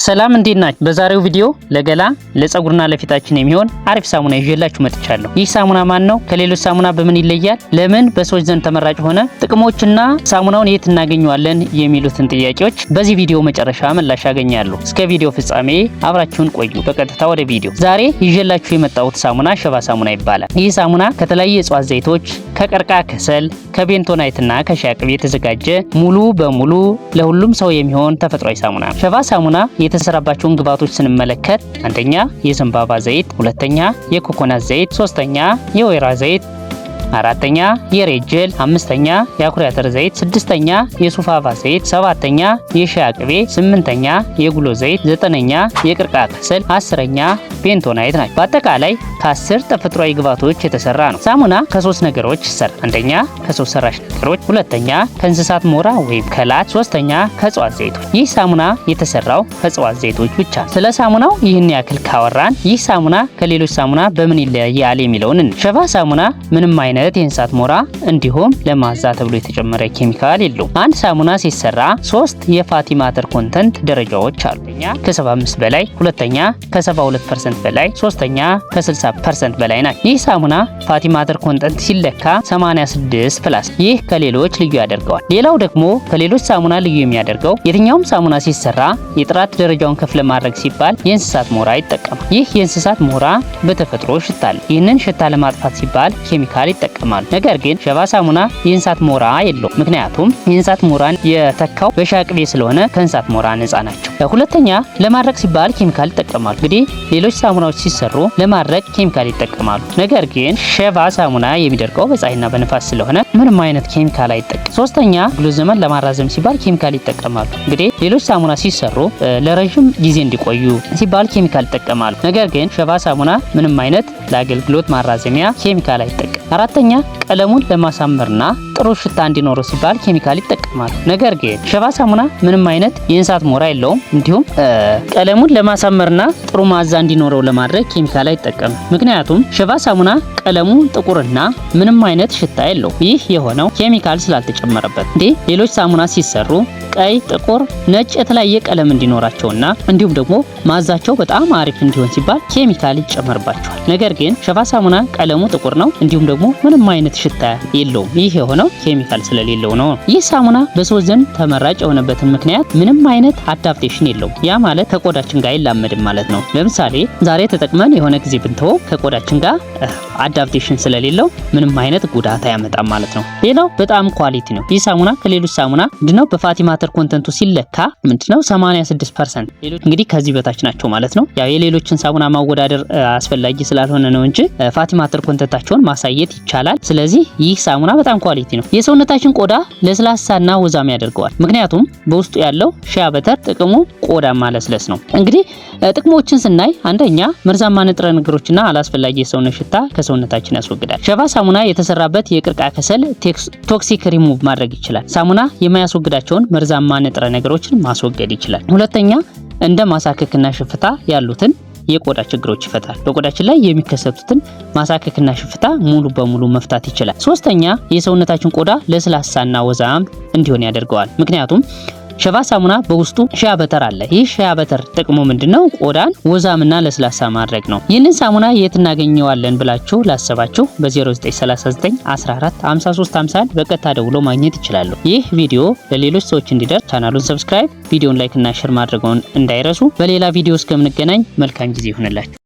ሰላም እንዴት ናችሁ? በዛሬው ቪዲዮ ለገላ ለፀጉርና ለፊታችን የሚሆን አሪፍ ሳሙና ይዤላችሁ መጥቻለሁ። ይህ ሳሙና ማን ነው? ከሌሎች ሳሙና በምን ይለያል? ለምን በሰዎች ዘንድ ተመራጭ ሆነ? ጥቅሞችና ሳሙናውን የት እናገኘዋለን? የሚሉትን ጥያቄዎች በዚህ ቪዲዮ መጨረሻ ምላሽ ያገኛሉ። እስከ ቪዲዮ ፍጻሜ አብራችሁን ቆዩ። በቀጥታ ወደ ቪዲዮ። ዛሬ ይዤላችሁ የመጣሁት ሳሙና ሸባ ሳሙና ይባላል። ይህ ሳሙና ከተለያዩ የእጽዋት ዘይቶች፣ ከቀርከሃ ከሰል፣ ከቤንቶናይትና ከሻይ ቅቤ የተዘጋጀ ሙሉ በሙሉ ለሁሉም ሰው የሚሆን ተፈጥሯዊ ሳሙና ነው። ሸባ ሳሙና የተሰራባቸውን ግብአቶች ስንመለከት አንደኛ የዘንባባ ዘይት፣ ሁለተኛ የኮኮናት ዘይት፣ ሶስተኛ የወይራ ዘይት፣ አራተኛ የሬት ጀል፣ አምስተኛ የአኩሪ አተር ዘይት፣ ስድስተኛ የሱፋባ ዘይት፣ ሰባተኛ የሻይ ቅቤ፣ ስምንተኛ የጉሎ ዘይት፣ ዘጠነኛ የቀርከሃ ከሰል፣ አስረኛ ቤንቶናይት ናቸው። በአጠቃላይ ከ10 ተፈጥሯዊ ግብአቶች የተሰራ ነው። ሳሙና ከሶስት ነገሮች ይሰራል። አንደኛ ከሰው ሰራሽ ነገሮች፣ ሁለተኛ ከእንስሳት ሞራ ወይም ከላት፣ ሶስተኛ ከእጽዋት ዘይቶች። ይህ ሳሙና የተሰራው ከእጽዋት ዘይቶች ብቻ። ስለ ሳሙናው ይህን ያክል ካወራን ይህ ሳሙና ከሌሎች ሳሙና በምን ይለያል የሚለውን ሸባ ሳሙና ምንም አይነት የእንስሳት ሞራ እንዲሁም ለማዛ ተብሎ የተጨመረ ኬሚካል የለውም። አንድ ሳሙና ሲሰራ 3 የፋቲ ማተር ኮንተንት ደረጃዎች አሉ። ከ75 በላይ፣ ሁለተኛ ከ72% በላይ፣ ሶስተኛ ከ60% በላይ ናቸው። ይህ ሳሙና ፋቲ ማተር ኮንተንት ሲለካ 86 ፕላስ። ይህ ከሌሎች ልዩ ያደርገዋል። ሌላው ደግሞ ከሌሎች ሳሙና ልዩ የሚያደርገው የትኛውም ሳሙና ሲሰራ የጥራት ደረጃውን ከፍ ለማድረግ ሲባል የእንስሳት ሞራ ይጠቀማል። ይህ የእንስሳት ሞራ በተፈጥሮ ሽታ አለ። ይህንን ሽታ ለማጥፋት ሲባል ኬሚካል ይጠቀማሉ። ነገር ግን ሸባ ሳሙና የእንስሳት ሞራ የለውም። ምክንያቱም የእንስሳት ሞራን የተካው በሻይ ቅቤ ስለሆነ ከእንስሳት ሞራ ነፃ ናቸው። ሁለተኛ ለማድረቅ ሲባል ኬሚካል ይጠቀማሉ። እንግዲህ ሌሎች ሳሙናዎች ሲሰሩ ለማድረቅ ኬሚካል ይጠቀማሉ። ነገር ግን ሸባ ሳሙና የሚደርቀው በፀሐይና በንፋስ ስለሆነ ምንም አይነት ኬሚካል አይጠቀም። ሶስተኛ ግሎ ዘመን ለማራዘም ሲባል ኬሚካል ይጠቀማሉ። እንግዲህ ሌሎች ሳሙና ሲሰሩ ለረጅም ጊዜ እንዲቆዩ ሲባል ኬሚካል ይጠቀማሉ። ነገር ግን ሸባ ሳሙና ምንም አይነት ለአገልግሎት ማራዘሚያ ኬሚካል አይጠቀም። አራተኛ ቀለሙን ለማሳመርና ጥሩ ሽታ እንዲኖረው ሲባል ኬሚካል ይጠቀማሉ። ነገር ግን ሸባ ሳሙና ምንም አይነት የእንስሳት ሞራ የለውም። እንዲሁም ቀለሙን ለማሳመርና ጥሩ ማዛ እንዲኖረው ለማድረግ ኬሚካል አይጠቀምም። ምክንያቱም ሸባ ሳሙና ቀለሙ ጥቁርና ምንም አይነት ሽታ የለውም። ይህ የሆነው ኬሚካል ስላልተጨመረበት። ሌሎች ሳሙና ሲሰሩ ቀይ፣ ጥቁር፣ ነጭ የተለያየ ቀለም እንዲኖራቸውና እንዲሁም ደግሞ ማዛቸው በጣም አሪፍ እንዲሆን ሲባል ኬሚካል ይጨመርባቸዋል። ነገር ግን ሸባ ሳሙና ቀለሙ ጥቁር ነው፣ እንዲሁም ደግሞ ምንም አይነት ሽታ የለውም። ይህ የሆነው ኬሚካል ስለሌለው ነው። ይህ ሳሙና በሰዎች ዘንድ ተመራጭ የሆነበትን ምክንያት ምንም አይነት አዳፕቴሽን የለውም። ያ ማለት ከቆዳችን ጋር አይላመድም ማለት ነው። ለምሳሌ ዛሬ ተጠቅመን የሆነ ጊዜ ብንተወው ከቆዳችን ጋር አዳፕቴሽን ስለሌለው ምንም አይነት ጉዳት አያመጣም ማለት ነው። ሌላው በጣም ኳሊቲ ነው። ይህ ሳሙና ከሌሎች ሳሙና ምንድነው በፋቲ ማተር ኮንተንቱ ሲለካ ምንድነው 86%። ሌሎች እንግዲህ ከዚህ በታች ናቸው ማለት ነው። ያው የሌሎችን ሳሙና ማወዳደር አስፈላጊ ስላልሆነ ነው እንጂ ፋቲ ማተር ኮንተንታቸውን ማሳየት ይቻላል። ስለዚህ ይህ ሳሙና በጣም ኳሊቲ ነው። የሰውነታችን ቆዳ ለስላሳና ወዛም ያደርገዋል። ምክንያቱም በውስጡ ያለው ሻይ በተር ጥቅሙ ቆዳ ማለስለስ ነው። እንግዲህ ጥቅሞችን ስናይ አንደኛ መርዛማ ንጥረ ነገሮችና አላስፈላጊ የሰውነት ሽታ ከሰውነታችን ያስወግዳል። ሸባ ሳሙና የተሰራበት የቀርከሃ ከሰል ቶክሲክ ሪሙቭ ማድረግ ይችላል። ሳሙና የማያስወግዳቸውን መርዛማ ንጥረ ነገሮችን ማስወገድ ይችላል። ሁለተኛ እንደ ማሳከክና ሽፍታ ያሉትን የቆዳ ችግሮች ይፈታል። በቆዳችን ላይ የሚከሰቱትን ማሳከክና ሽፍታ ሙሉ በሙሉ መፍታት ይችላል። ሶስተኛ የሰውነታችን ቆዳ ለስላሳና ወዛም እንዲሆን ያደርገዋል። ምክንያቱም ሸባ ሳሙና በውስጡ ሻይ በተር አለ። ይህ ሻይ በተር ጥቅሙ ምንድነው? ቆዳን ወዛምና ለስላሳ ማድረግ ነው። ይህንን ሳሙና የት እናገኘዋለን ብላችሁ ላሰባችሁ በ0939 14 53 51 በቀጥታ ደውሎ ማግኘት ይችላሉ። ይህ ቪዲዮ ለሌሎች ሰዎች እንዲደርስ ቻናሉን ሰብስክራይብ፣ ቪዲዮን ላይክ እና ሼር ማድረግዎን እንዳይረሱ። በሌላ ቪዲዮ እስከምንገናኝ መልካም ጊዜ ይሁንላችሁ።